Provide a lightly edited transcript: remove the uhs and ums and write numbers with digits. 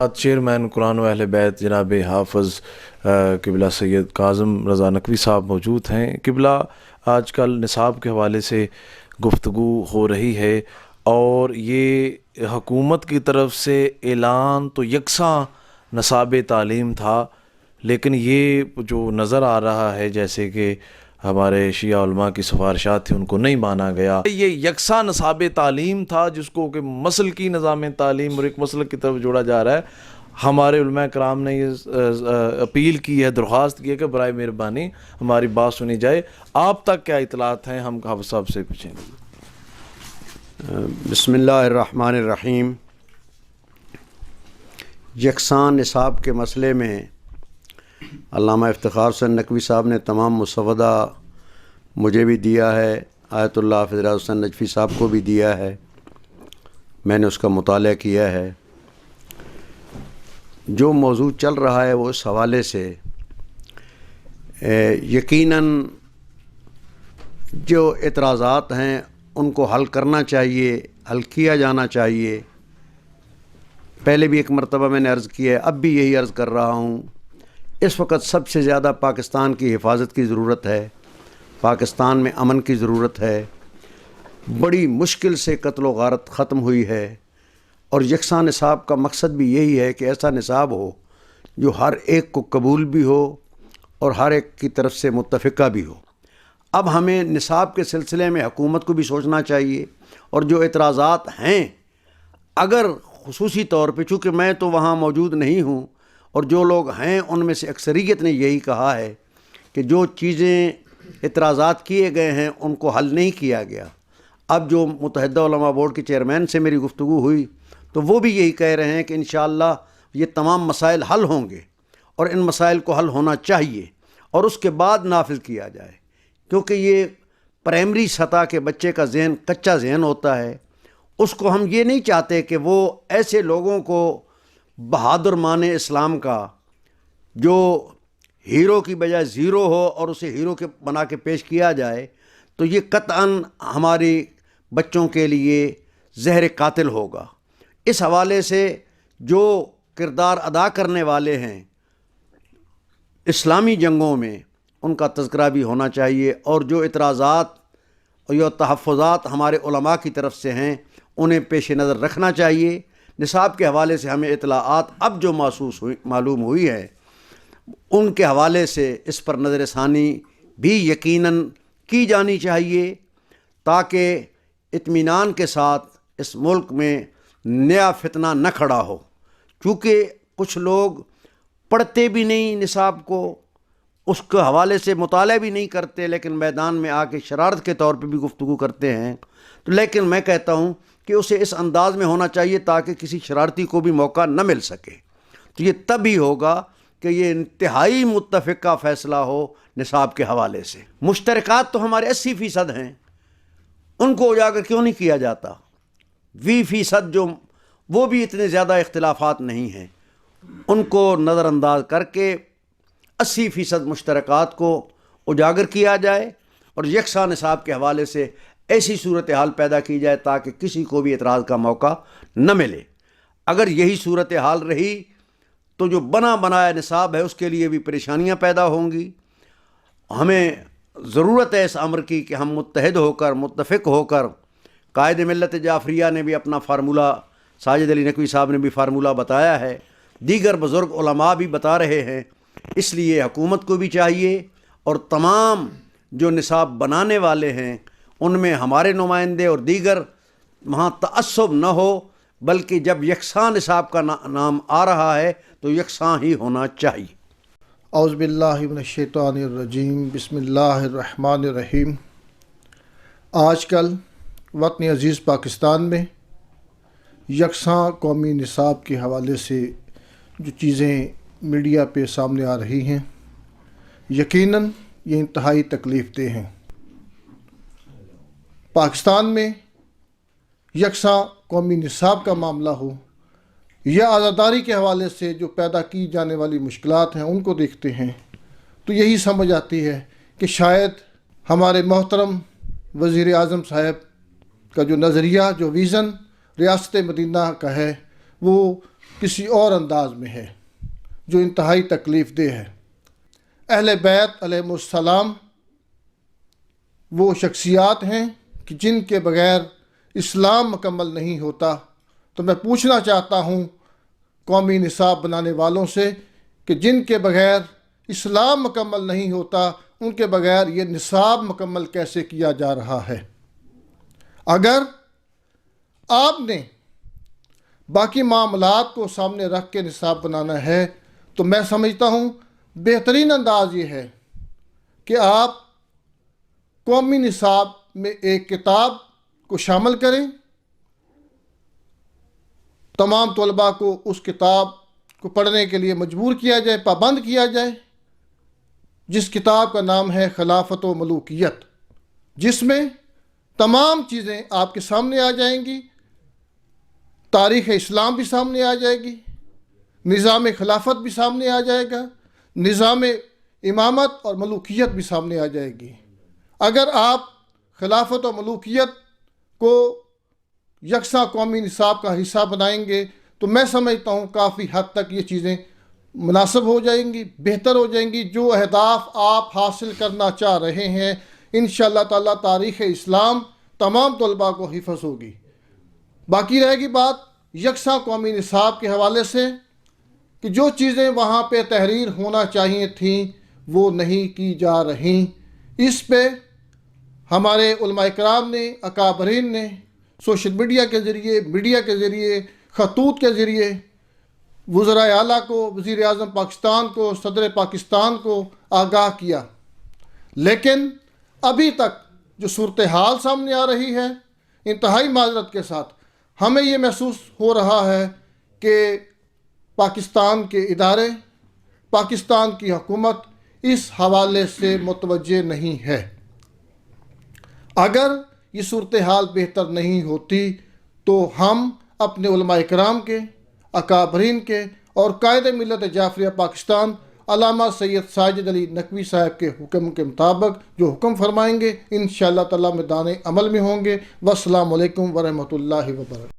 Chairman قرآن و اہل بیت جناب حافظ قبلہ سید کاظم رضا نقوی صاحب موجود ہیں۔ قبلہ آج کل نصاب کے حوالے سے گفتگو ہو رہی ہے اور یہ حکومت کی طرف سے اعلان تو یکساں نصاب تعلیم تھا، لیکن یہ جو نظر آ رہا ہے جیسے کہ ہمارے شیعہ علماء کی سفارشات تھیں ان کو نہیں مانا گیا۔ یہ یکساں نصاب تعلیم تھا جس کو کہ مسلکی نظام تعلیم اور ایک مسلک کی طرف جوڑا جا رہا ہے۔ ہمارے علماء کرام نے یہ اپیل کی ہے، درخواست کی ہے کہ برائے مہربانی ہماری بات سنی جائے۔ آپ تک کیا اطلاعات ہیں؟ ہم حافظ صاحب سے پوچھیں گے۔ بسم اللہ الرحمن الرحیم۔ یکساں نصاب کے مسئلے میں علامہ افتخار حسین نقوی صاحب نے تمام مسودہ مجھے بھی دیا ہے، آیت اللہ حافظ ریاض حسین نجفی صاحب کو بھی دیا ہے، میں نے اس کا مطالعہ کیا ہے۔ جو موضوع چل رہا ہے وہ اس حوالے سے یقیناً جو اعتراضات ہیں ان کو حل کرنا چاہیے، حل کیا جانا چاہیے۔ پہلے بھی ایک مرتبہ میں نے عرض کیا ہے، اب بھی یہی عرض کر رہا ہوں۔ اس وقت سب سے زیادہ پاکستان کی حفاظت کی ضرورت ہے، پاکستان میں امن کی ضرورت ہے۔ بڑی مشکل سے قتل و غارت ختم ہوئی ہے، اور یکساں نصاب کا مقصد بھی یہی ہے کہ ایسا نصاب ہو جو ہر ایک کو قبول بھی ہو اور ہر ایک کی طرف سے متفقہ بھی ہو۔ اب ہمیں نصاب کے سلسلے میں حکومت کو بھی سوچنا چاہیے، اور جو اعتراضات ہیں اگر خصوصی طور پہ، چونکہ میں تو وہاں موجود نہیں ہوں اور جو لوگ ہیں ان میں سے اکثریت نے یہی کہا ہے کہ جو چیزیں اعتراضات کیے گئے ہیں ان کو حل نہیں کیا گیا۔ اب جو متحدہ علماء بورڈ کے چیئرمین سے میری گفتگو ہوئی تو وہ بھی یہی کہہ رہے ہیں کہ انشاءاللہ یہ تمام مسائل حل ہوں گے، اور ان مسائل کو حل ہونا چاہیے اور اس کے بعد نافذ کیا جائے، کیونکہ یہ پرائمری سطح کے بچے کا ذہن کچا ذہن ہوتا ہے۔ اس کو ہم یہ نہیں چاہتے کہ وہ ایسے لوگوں کو بہادر مانے اسلام کا، جو ہیرو کی بجائے زیرو ہو اور اسے ہیرو کے بنا کے پیش کیا جائے، تو یہ قطعاً ہماری بچوں کے لیے زہر قاتل ہوگا۔ اس حوالے سے جو کردار ادا کرنے والے ہیں اسلامی جنگوں میں ان کا تذکرہ بھی ہونا چاہیے، اور جو اعتراضات اور جو تحفظات ہمارے علماء کی طرف سے ہیں انہیں پیش نظر رکھنا چاہیے۔ نصاب کے حوالے سے ہمیں اطلاعات اب جو معلوم ہوئی ہے ان کے حوالے سے اس پر نظر ثانی بھی یقیناً کی جانی چاہیے، تاکہ اطمینان کے ساتھ اس ملک میں نیا فتنہ نہ کھڑا ہو۔ چونکہ کچھ لوگ پڑھتے بھی نہیں نصاب کو، اس کے حوالے سے مطالعہ بھی نہیں کرتے، لیکن میدان میں آ کے شرارت کے طور پہ بھی گفتگو کرتے ہیں، تو لیکن میں کہتا ہوں کہ اسے اس انداز میں ہونا چاہیے تاکہ کسی شرارتی کو بھی موقع نہ مل سکے۔ تو یہ تب ہی ہوگا کہ یہ انتہائی متفقہ فیصلہ ہو نصاب کے حوالے سے۔ مشترکات تو ہمارے 80% ہیں، ان کو اجاگر کیوں نہیں کیا جاتا؟ 20% جو وہ بھی اتنے زیادہ اختلافات نہیں ہیں، ان کو نظر انداز کر کے 80% مشترکات کو اجاگر کیا جائے، اور یکساں نصاب کے حوالے سے ایسی صورتحال پیدا کی جائے تاکہ کسی کو بھی اعتراض کا موقع نہ ملے۔ اگر یہی صورتحال رہی تو جو بنایا نصاب ہے اس کے لیے بھی پریشانیاں پیدا ہوں گی۔ ہمیں ضرورت ہے اس امر کی کہ ہم متحد ہو کر، متفق ہو کر، قائد ملت جعفریہ نے بھی اپنا فارمولہ، ساجد علی نقوی صاحب نے بھی فارمولہ بتایا ہے، دیگر بزرگ علماء بھی بتا رہے ہیں۔ اس لیے حکومت کو بھی چاہیے اور تمام جو نصاب بنانے والے ہیں ان میں ہمارے نمائندے اور دیگر، وہاں تعصب نہ ہو، بلکہ جب یکساں نصاب کا نام آ رہا ہے تو یکساں ہی ہونا چاہیے۔ اعوذ باللہ من الشیطان الرجیم، بسم اللہ الرحمن الرحیم۔ آج کل وطن عزیز پاکستان میں یکساں قومی نصاب کے حوالے سے جو چیزیں میڈیا پہ سامنے آ رہی ہیں، یقیناً یہ انتہائی تکلیف دہ ہیں۔ پاکستان میں یکساں قومی نصاب کا معاملہ ہو یا عزاداری کے حوالے سے جو پیدا کی جانے والی مشکلات ہیں ان کو دیکھتے ہیں تو یہی سمجھ آتی ہے کہ شاید ہمارے محترم وزیر اعظم صاحب کا جو نظریہ، جو ویژن ریاست مدینہ کا ہے، وہ کسی اور انداز میں ہے جو انتہائی تکلیف دہ ہے۔ اہل بیت علیہ السلام وہ شخصیات ہیں کہ جن کے بغیر اسلام مکمل نہیں ہوتا۔ تو میں پوچھنا چاہتا ہوں قومی نصاب بنانے والوں سے کہ جن کے بغیر اسلام مکمل نہیں ہوتا، ان کے بغیر یہ نصاب مکمل کیسے کیا جا رہا ہے؟ اگر آپ نے باقی معاملات کو سامنے رکھ کے نصاب بنانا ہے تو میں سمجھتا ہوں بہترین انداز یہ ہے کہ آپ قومی نصاب میں ایک کتاب کو شامل کریں، تمام طلباء کو اس کتاب کو پڑھنے کے لیے مجبور کیا جائے، پابند کیا جائے، جس کتاب کا نام ہے خلافت و ملوکیت، جس میں تمام چیزیں آپ کے سامنے آ جائیں گی۔ تاریخ اسلام بھی سامنے آ جائے گی، نظام خلافت بھی سامنے آ جائے گا، نظام امامت اور ملوکیت بھی سامنے آ جائے گی۔ اگر آپ خلافت و ملوکیت کو یکساں قومی نصاب کا حصہ بنائیں گے تو میں سمجھتا ہوں کافی حد تک یہ چیزیں مناسب ہو جائیں گی، بہتر ہو جائیں گی۔ جو اہداف آپ حاصل کرنا چاہ رہے ہیں انشاءاللہ تعالیٰ تاریخ اسلام تمام طلباء کو حفظ ہوگی۔ باقی رہے گی بات یکساں قومی نصاب کے حوالے سے کہ جو چیزیں وہاں پہ تحریر ہونا چاہیے تھیں وہ نہیں کی جا رہیں۔ اس پہ ہمارے علماء کرام نے، اکابرین نے سوشل میڈیا کے ذریعے، میڈیا کے ذریعے، خطوط کے ذریعے وزرائے اعلیٰ کو، وزیر اعظم پاکستان کو، صدر پاکستان کو آگاہ کیا، لیکن ابھی تک جو صورتحال سامنے آ رہی ہے، انتہائی معذرت کے ساتھ ہمیں یہ محسوس ہو رہا ہے کہ پاکستان کے ادارے، پاکستان کی حکومت اس حوالے سے متوجہ نہیں ہے۔ اگر یہ صورتحال بہتر نہیں ہوتی تو ہم اپنے علماء کرام کے، اکابرین کے اور قائد ملت جعفریہ پاکستان علامہ سید ساجد علی نقوی صاحب کے حکم کے مطابق جو حکم فرمائیں گے انشاءاللہ تعالیٰ میدان عمل میں ہوں گے۔ والسلام علیکم ورحمۃ اللہ وبرکاتہ۔